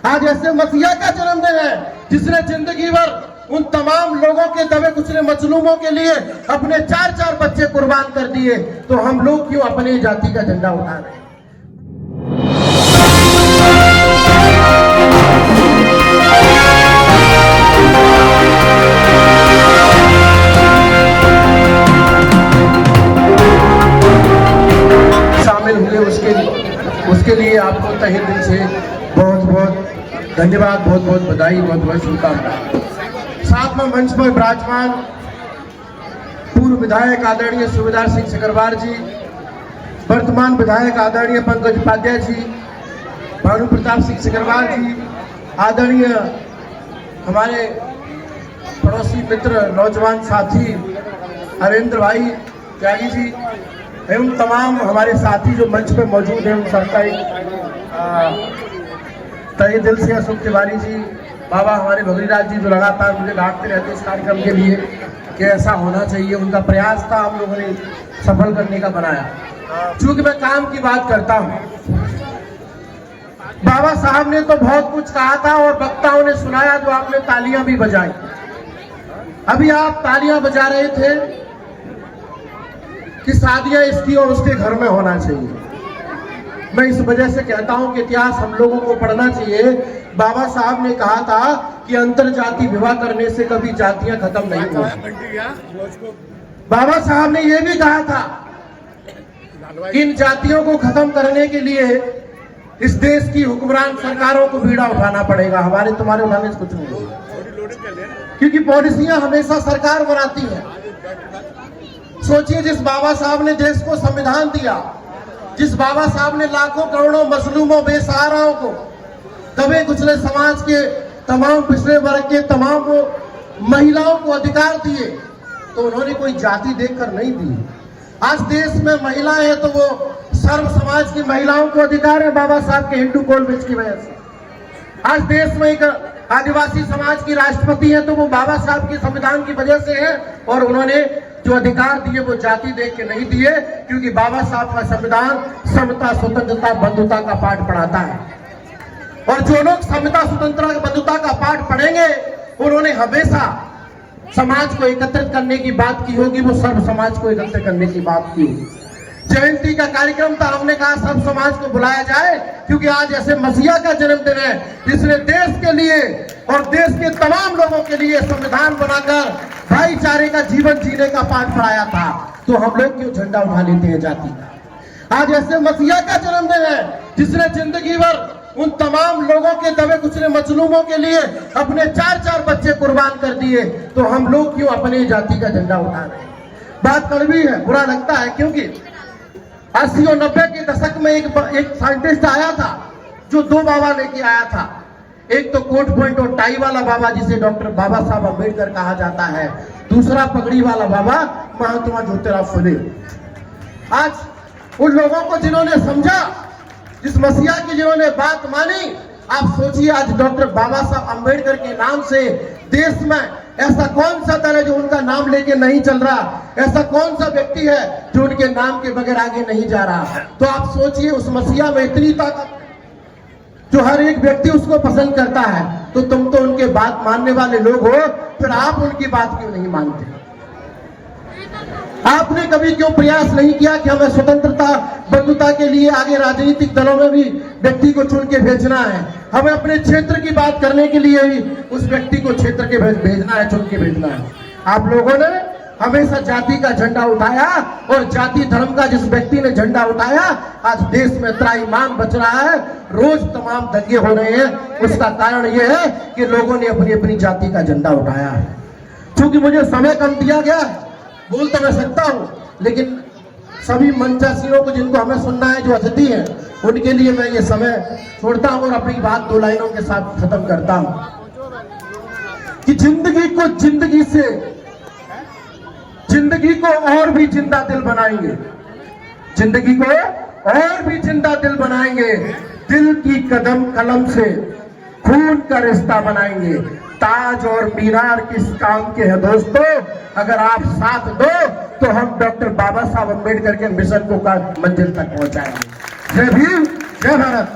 आज ऐसे मसीहा का जन्मदिन है जिसने जिंदगी भर उन तमाम लोगों के दबे कुचले मजलूमों के लिए अपने 4-4 बच्चे कुर्बान कर दिए, तो हम लोग क्यों अपनी जाति का झंडा उठा रहे हैं? शामिल हुए उसके लिए आपको तहे दिल से बहुत बहुत धन्यवाद, बहुत बहुत बधाई, बहुत बहुत शुभकामनाएं। साथ में मंच पर विराजमान पूर्व विधायक आदरणीय सूबेदार सिंह सिकरवार जी, वर्तमान विधायक आदरणीय पंकज उपाध्याय जी, भानु प्रताप सिंह सिकरवार जी, आदरणीय हमारे पड़ोसी मित्र नौजवान साथी हरेंद्र भाई त्यागी जी, एवं तमाम हमारे साथी जो मंच पे मौजूद हैं, उन सबका तहे दिल से अशोक तिवारी जी, बाबा हमारे भगरीराज जी जो लगातार मुझे डांटते रहते इस कार्यक्रम के लिए कि ऐसा होना चाहिए, उनका प्रयास था, हम लोगों ने सफल करने का बनाया। चूंकि मैं काम की बात करता हूँ, बाबा साहब ने तो बहुत कुछ कहा था और वक्ताओं ने सुनाया, जो आपने तालियां भी बजाई। अभी आप तालियां बजा रहे थे कि शादियां इसकी और उसके घर में होना चाहिए। मैं इस वजह से कहता हूं कि इतिहास हम लोगों को पढ़ना चाहिए। बाबा साहब ने कहा था कि अंतर जाति विवाह करने से कभी जातियां खत्म नहीं होती। बाबा साहब ने यह भी कहा था कि इन जातियों को खत्म करने के लिए इस देश की हुक्मरान सरकारों को बीड़ा उठाना पड़ेगा, हमारे तुम्हारे उठाने से कुछ नहीं होगा, क्योंकि पॉलिसियां हमेशा सरकार बनाती है। सोचिए, जिस बाबा साहब ने देश को संविधान दिया, जिस बाबा साहब ने लाखों करोड़ों मजलूमों बेसहाराओं को, दबे कुचले समाज के तमाम पिछड़े वर्ग के तमाम महिलाओं को अधिकार दिए, तो उन्होंने कोई जाति देखकर नहीं दी। आज देश में महिलाएं हैं तो वो सर्व समाज की महिलाओं को अधिकार है बाबा साहब के हिंदू कॉलेज की वजह से। आज देश में एक आदिवासी समाज की राष्ट्रपति है तो वो बाबा साहब के संविधान की वजह से है, और उन्होंने जो अधिकार दिए वो जाति देख के नहीं दिए, क्योंकि बाबा साहब का संविधान समता, स्वतंत्रता, बंधुता का पाठ पढ़ाता है। और जो लोग समता, स्वतंत्रता, बंधुता का पाठ पढ़ेंगे, उन्होंने हमेशा समाज को एकत्रित करने की बात की होगी, वो सर्व समाज को एकत्रित करने की बात की होगी। जयंती का कार्यक्रम था, हमने कहा सब समाज को बुलाया जाए, क्योंकि आज ऐसे मसीहा का जन्मदिन है जिसने देश के लिए और देश के तमाम लोगों के लिए संविधान बनाकर भाईचारे का जीवन जीने का पाठ पढ़ाया था। तो हम लोग क्यों झंडा उठा लेते हैं जाति का? आज ऐसे मसीहा का जन्मदिन है जिसने जिंदगी भर उन तमाम लोगों के दबे कुचले मजलूमों के लिए अपने 4-4 बच्चे कुर्बान कर दिए, तो हम लोग क्यों अपनी जाति का झंडा उठा रहे हैं? बात कड़वी है, बुरा लगता है, क्योंकि 80 और 90 के दशक में एक साइंटिस्ट आया था जो 2 बाबा लेके आया था। एक तो कोट पॉइंट और टाई वाला बाबा जिसे डॉक्टर बाबा साहब अम्बेडकर कहा जाता है, दूसरा पगड़ी वाला बाबा महात्मा ज्योतिराव फुले। आज उन लोगों को जिन्होंने समझा, जिस मसीहा की जिन्होंने बात मानी, आप सोचिए आज डॉक्टर बाबा साहब अम्बेडकर के नाम से देश में ऐसा कौन सा दल है जो उनका नाम लेके नहीं चल रहा? ऐसा कौन सा व्यक्ति है जो उनके नाम के बगैर आगे नहीं जा रहा? तो आप सोचिए, उस मसीहा में इतनी ताकत जो हर एक व्यक्ति उसको पसंद करता है, तो तुम तो उनके बात मानने वाले लोग हो, फिर आप उनकी बात क्यों नहीं मानते? आपने कभी क्यों प्रयास नहीं किया कि हमें स्वतंत्रता, बंधुता के लिए आगे राजनीतिक दलों में भी व्यक्ति को चुन के भेजना है, हमें अपने क्षेत्र की बात करने के लिए भी उस व्यक्ति को क्षेत्र के भेजना है, चुन के भेजना है? आप लोगों ने हमेशा जाति का झंडा उठाया, और जाति धर्म का जिस व्यक्ति ने झंडा उठाया, आज देश में त्राईमान बच रहा है, रोज तमाम दंगे हो रहे हैं। उसका कारण यह है कि लोगों ने अपनी अपनी जाति का झंडा उठाया है। क्योंकि मुझे समय कम दिया गया है, बोल तो मैं सकता हूं, लेकिन सभी मंचासीनों को जिनको हमें सुनना है, जो अतिथि हैं, उनके लिए मैं ये समय छोड़ता हूं और अपनी बात 2 लाइनों के साथ खत्म करता हूं कि जिंदगी को और भी जिंदा दिल बनाएंगे, जिंदगी को और भी जिंदा दिल बनाएंगे, दिल की कदम कलम से खून का रिश्ता बनाएंगे। ताज और मीनार किस काम के हैं दोस्तों, अगर आप साथ दो तो हम डॉक्टर बाबा साहब अम्बेडकर के मिशन को मंजिल तक पहुंचाएंगे। जय भीम, जय भारत।